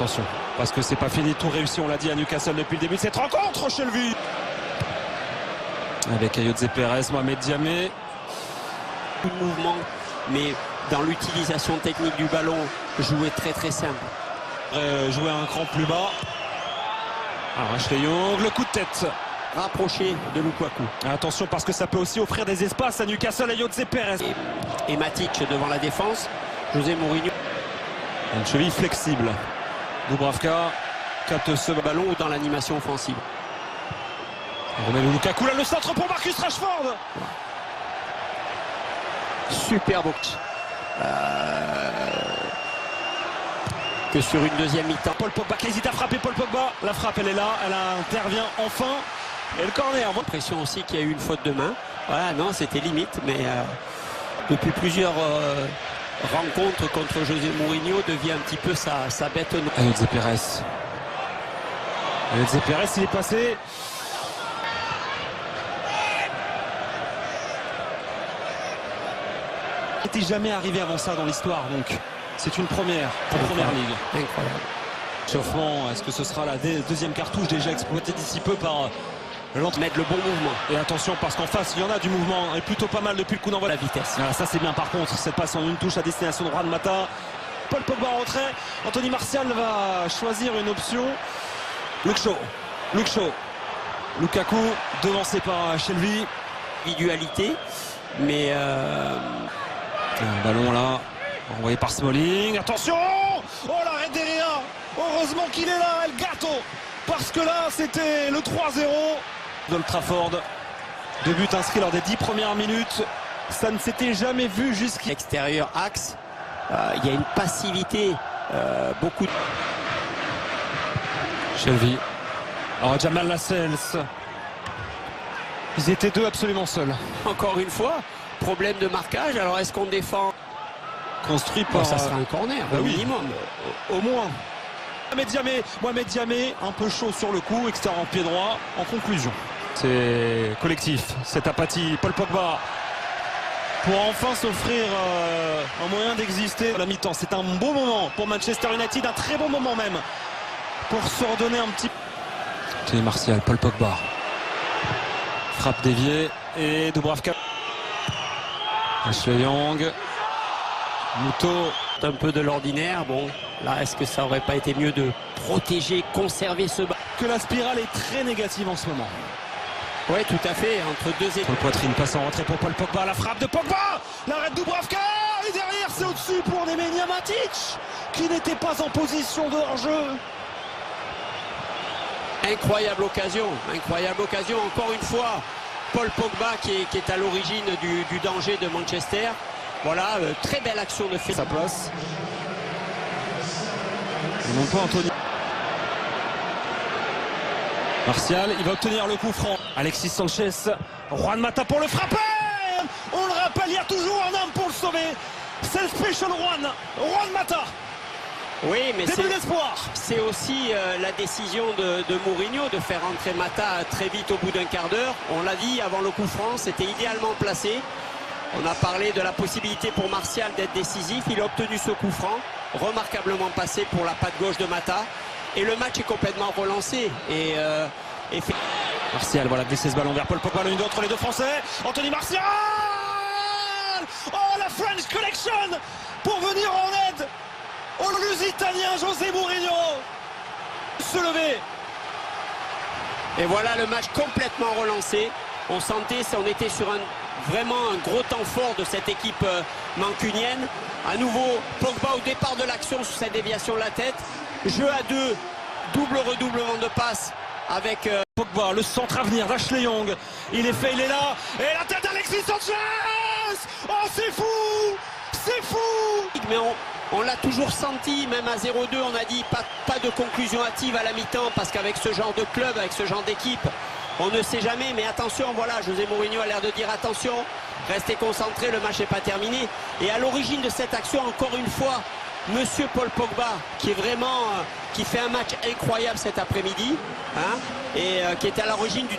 Attention, parce que c'est pas fini, tout réussi, on l'a dit à Newcastle depuis le début de cette rencontre. Shelvey avec Ayoze Perez, Mohamed Diamé. Mouvement, mais dans l'utilisation technique du ballon, jouer très simple. Jouer un cran plus bas. Alors Ashley Young, le coup de tête. Rapproché de Lukaku. Attention parce que ça peut aussi offrir des espaces à Newcastle, Ayoze Perez. Et Matic devant la défense. José Mourinho. Une cheville flexible. Dubravka capte ce ballon ou dans l'animation offensive. Romelu Lukaku, là le centre pour Marcus Rashford. Super box. Que sur une deuxième mi-temps. Paul Pogba qui hésite à frapper. Paul Pogba, la frappe elle est là, elle intervient enfin. Et le corner. L'impression aussi qu'il y a eu une faute de main. Voilà, non, c'était limite, mais depuis plusieurs rencontres contre José Mourinho devient un petit peu sa bête noire. Ayoze Perez. Ayoze Perez, il est passé. Il n'était jamais arrivé avant ça dans l'histoire, donc c'est une première en première ligue. Incroyable. Chauffement, est-ce que ce sera la deuxième cartouche déjà exploitée d'ici peu par mettre le bon mouvement. Et attention parce qu'en face il y en a du mouvement et plutôt pas mal depuis le coup d'envoi. La vitesse. Ah, ça c'est bien par contre, cette passe en une touche à destination de Juan Mata. Paul Pogba en retrait. Anthony Martial va choisir une option. Luke Shaw. Lukaku devancé par Shelvey. Individualité, mais un ballon là, envoyé par Smalling. Attention! Oh l'arrêt derrière! Heureusement qu'il est là, El Gato! Parce que là, c'était le 3-0 d'Old Trafford. 2 buts inscrits lors des 10 premières minutes. Ça ne s'était jamais vu jusqu'à extérieur axe. Il y a une passivité, beaucoup de... Shelvey. Alors Jamal Lascelles. Ils étaient deux absolument seuls. Encore une fois, problème de marquage. Alors est-ce qu'on défend? Construit par... ça sera un corner, au minimum. Au moins. Mohamed Diamé, un peu chaud sur le coup, extérieur en pied droit. En conclusion, c'est collectif, cette apathie. Paul Pogba pour enfin s'offrir un moyen d'exister à la mi-temps. C'est un beau moment pour Manchester United, un très bon moment même pour se redonner un petit... Anthony Martial, Paul Pogba. Frappe déviée et Dubravka. Ashley Young. Muto. Un peu de l'ordinaire. Bon, là, est-ce que ça aurait pas été mieux de protéger, conserver ce bas? Que la spirale est très négative en ce moment. Oui, tout à fait. Entre deux états. Poitrine passe en retrait pour Paul Pogba. La frappe de Pogba. L'arrêt de Dubravka. Et derrière, c'est au-dessus pour Nemanja Matic, qui n'était pas en position de hors-jeu. Incroyable occasion. Encore une fois, Paul Pogba qui est à l'origine du danger de Manchester. Voilà, très belle action de fait. Sa place. Et non pas Anthony. Martial, il va obtenir le coup franc. Alexis Sanchez, Juan Mata pour le frapper. On le rappelle, il y a toujours un homme pour le sauver. C'est le special Juan Mata. Oui, mais c'est aussi la décision de Mourinho de faire entrer Mata très vite au bout d'un quart d'heure. On l'a dit avant le coup franc, c'était idéalement placé. On a parlé de la possibilité pour Martial d'être décisif. Il a obtenu ce coup franc, remarquablement passé pour la patte gauche de Mata. Et le match est complètement relancé. Martial, voilà, glisser ce ballon vers Paul Pogba, l'une d'autre, les deux Français. Anthony Martial. Oh, la French Connection pour venir en aide au Lusitanien José Mourinho. Se lever. Et voilà le match complètement relancé. On sentait, on était sur vraiment un gros temps fort de cette équipe mancunienne. À nouveau, Pogba au départ de l'action sur cette déviation de la tête. Jeu à deux, double redoublement de passe avec Pogba, le centre à venir d'Ashley Young. Il est fait, il est là. Et la tête d'Alexis Sanchez. Oh, c'est fou. C'est fou. Mais on l'a toujours senti, même à 0-2, on a dit pas de conclusion hâtive à la mi-temps, parce qu'avec ce genre de club, avec ce genre d'équipe, on ne sait jamais. Mais attention, voilà, José Mourinho a l'air de dire attention, restez concentrés, le match n'est pas terminé. Et à l'origine de cette action, encore une fois, Monsieur Paul Pogba, qui fait un match incroyable cet après-midi, hein, et qui est à l'origine du